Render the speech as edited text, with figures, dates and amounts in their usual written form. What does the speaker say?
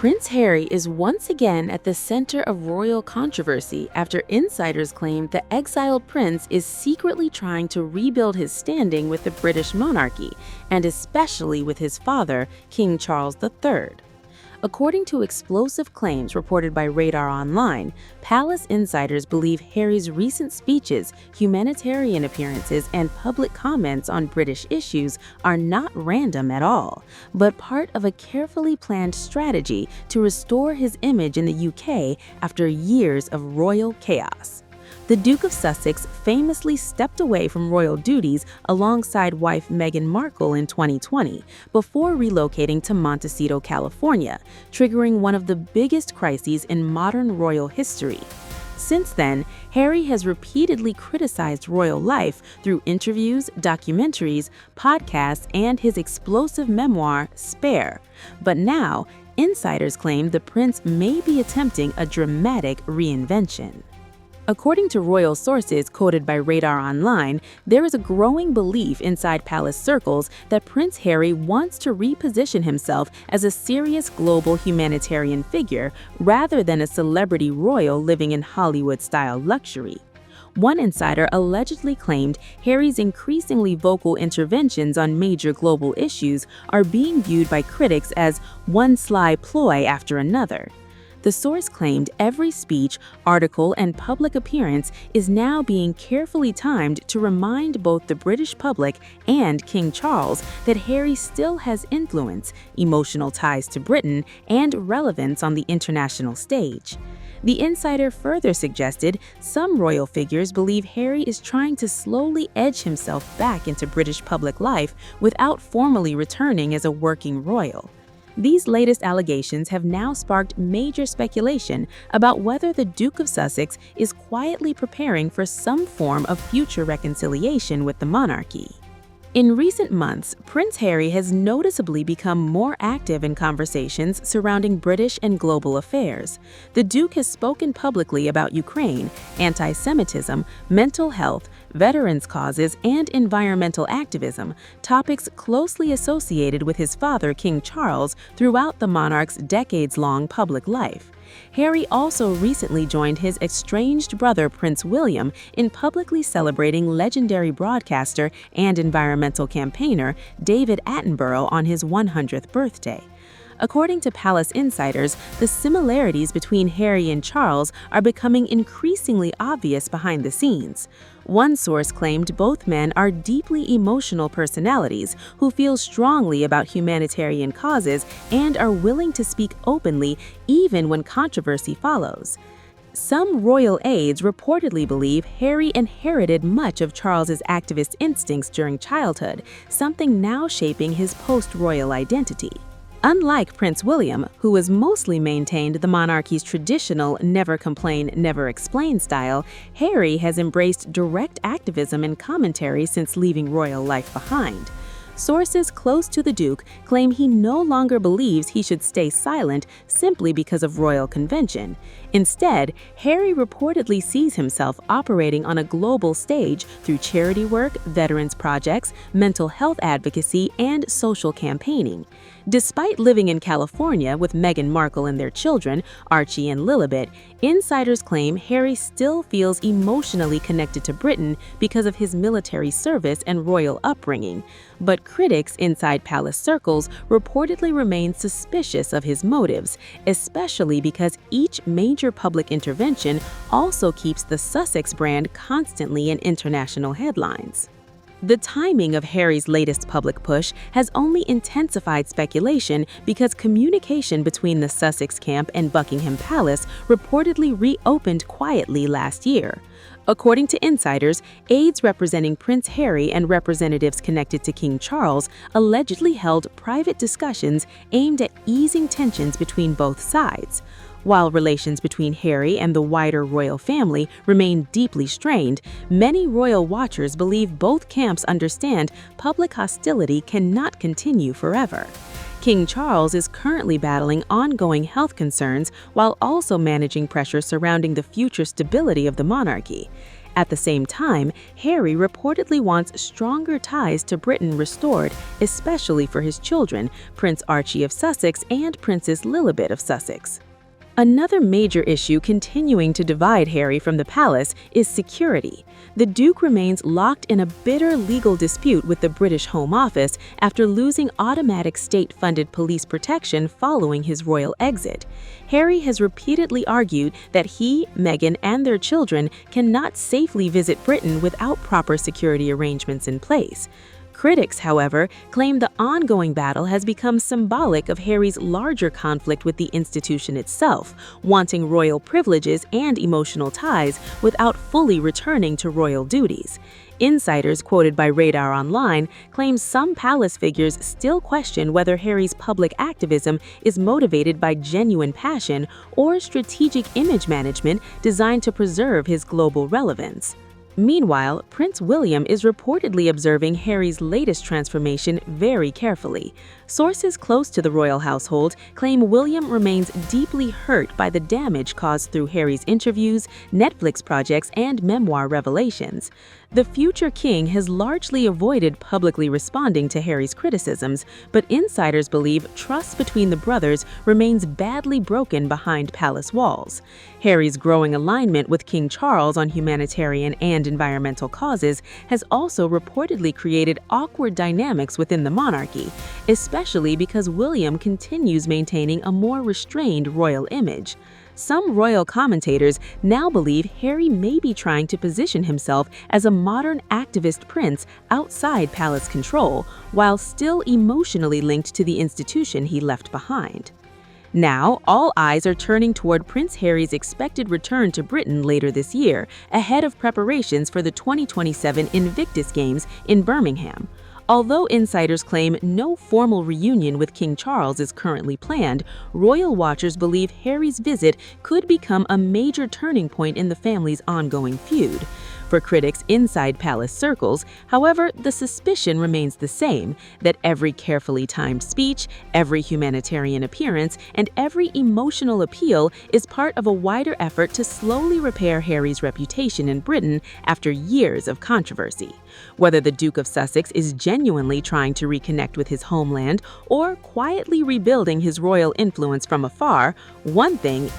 Prince Harry is once again at the center of royal controversy after insiders claim the exiled prince is secretly trying to rebuild his standing with the British monarchy, and especially with his father, King Charles III. According to explosive claims reported by Radar Online, palace insiders believe Harry's recent speeches, humanitarian appearances, and public comments on British issues are not random at all, but part of a carefully planned strategy to restore his image in the UK after years of royal chaos. The Duke of Sussex famously stepped away from royal duties alongside wife Meghan Markle in 2020 before relocating to Montecito, California, triggering one of the biggest crises in modern royal history. Since then, Harry has repeatedly criticized royal life through interviews, documentaries, podcasts, and his explosive memoir, Spare. But now, insiders claim the prince may be attempting a dramatic reinvention. According to royal sources quoted by Radar Online, there is a growing belief inside palace circles that Prince Harry wants to reposition himself as a serious global humanitarian figure rather than a celebrity royal living in Hollywood-style luxury. One insider allegedly claimed Harry's increasingly vocal interventions on major global issues are being viewed by critics as one sly ploy after another. The source claimed every speech, article, and public appearance is now being carefully timed to remind both the British public and King Charles that Harry still has influence, emotional ties to Britain, and relevance on the international stage. The insider further suggested some royal figures believe Harry is trying to slowly edge himself back into British public life without formally returning as a working royal. These latest allegations have now sparked major speculation about whether the Duke of Sussex is quietly preparing for some form of future reconciliation with the monarchy. In recent months, Prince Harry has noticeably become more active in conversations surrounding British and global affairs. The Duke has spoken publicly about Ukraine, anti-Semitism, mental health, veterans' causes, and environmental activism, topics closely associated with his father, King Charles, throughout the monarch's decades-long public life. Harry also recently joined his estranged brother Prince William in publicly celebrating legendary broadcaster and environmental campaigner David Attenborough on his 100th birthday. According to palace insiders, the similarities between Harry and Charles are becoming increasingly obvious behind the scenes. One source claimed both men are deeply emotional personalities who feel strongly about humanitarian causes and are willing to speak openly even when controversy follows. Some royal aides reportedly believe Harry inherited much of Charles's activist instincts during childhood, something now shaping his post-royal identity. Unlike Prince William, who has mostly maintained the monarchy's traditional never complain, never explain style, Harry has embraced direct activism and commentary since leaving royal life behind. Sources close to the Duke claim he no longer believes he should stay silent simply because of royal convention. Instead, Harry reportedly sees himself operating on a global stage through charity work, veterans projects, mental health advocacy, and social campaigning. Despite living in California with Meghan Markle and their children, Archie and Lilibet, insiders claim Harry still feels emotionally connected to Britain because of his military service and royal upbringing. But critics inside palace circles reportedly remain suspicious of his motives, especially because each major public intervention also keeps the Sussex brand constantly in international headlines. The timing of Harry's latest public push has only intensified speculation because communication between the Sussex camp and Buckingham Palace reportedly reopened quietly last year. According to insiders, aides representing Prince Harry and representatives connected to King Charles allegedly held private discussions aimed at easing tensions between both sides. While relations between Harry and the wider royal family remain deeply strained, many royal watchers believe both camps understand public hostility cannot continue forever. King Charles is currently battling ongoing health concerns while also managing pressure surrounding the future stability of the monarchy. At the same time, Harry reportedly wants stronger ties to Britain restored, especially for his children, Prince Archie of Sussex and Princess Lilibet of Sussex. Another major issue continuing to divide Harry from the palace is security. The Duke remains locked in a bitter legal dispute with the British Home Office after losing automatic state-funded police protection following his royal exit. Harry has repeatedly argued that he, Meghan, and their children cannot safely visit Britain without proper security arrangements in place. Critics, however, claim the ongoing battle has become symbolic of Harry's larger conflict with the institution itself, wanting royal privileges and emotional ties without fully returning to royal duties. Insiders quoted by Radar Online claim some palace figures still question whether Harry's public activism is motivated by genuine passion or strategic image management designed to preserve his global relevance. Meanwhile, Prince William is reportedly observing Harry's latest transformation very carefully. Sources close to the royal household claim William remains deeply hurt by the damage caused through Harry's interviews, Netflix projects, and memoir revelations. The future king has largely avoided publicly responding to Harry's criticisms, but insiders believe trust between the brothers remains badly broken behind palace walls. Harry's growing alignment with King Charles on humanitarian and environmental causes has also reportedly created awkward dynamics within the monarchy, especially because William continues maintaining a more restrained royal image. Some royal commentators now believe Harry may be trying to position himself as a modern activist prince outside palace control, while still emotionally linked to the institution he left behind. Now, all eyes are turning toward Prince Harry's expected return to Britain later this year, ahead of preparations for the 2027 Invictus Games in Birmingham. Although insiders claim no formal reunion with King Charles is currently planned, royal watchers believe Harry's visit could become a major turning point in the family's ongoing feud. For critics inside palace circles, however, the suspicion remains the same, that every carefully timed speech, every humanitarian appearance, and every emotional appeal is part of a wider effort to slowly repair Harry's reputation in Britain after years of controversy. Whether the Duke of Sussex is genuinely trying to reconnect with his homeland or quietly rebuilding his royal influence from afar, one thing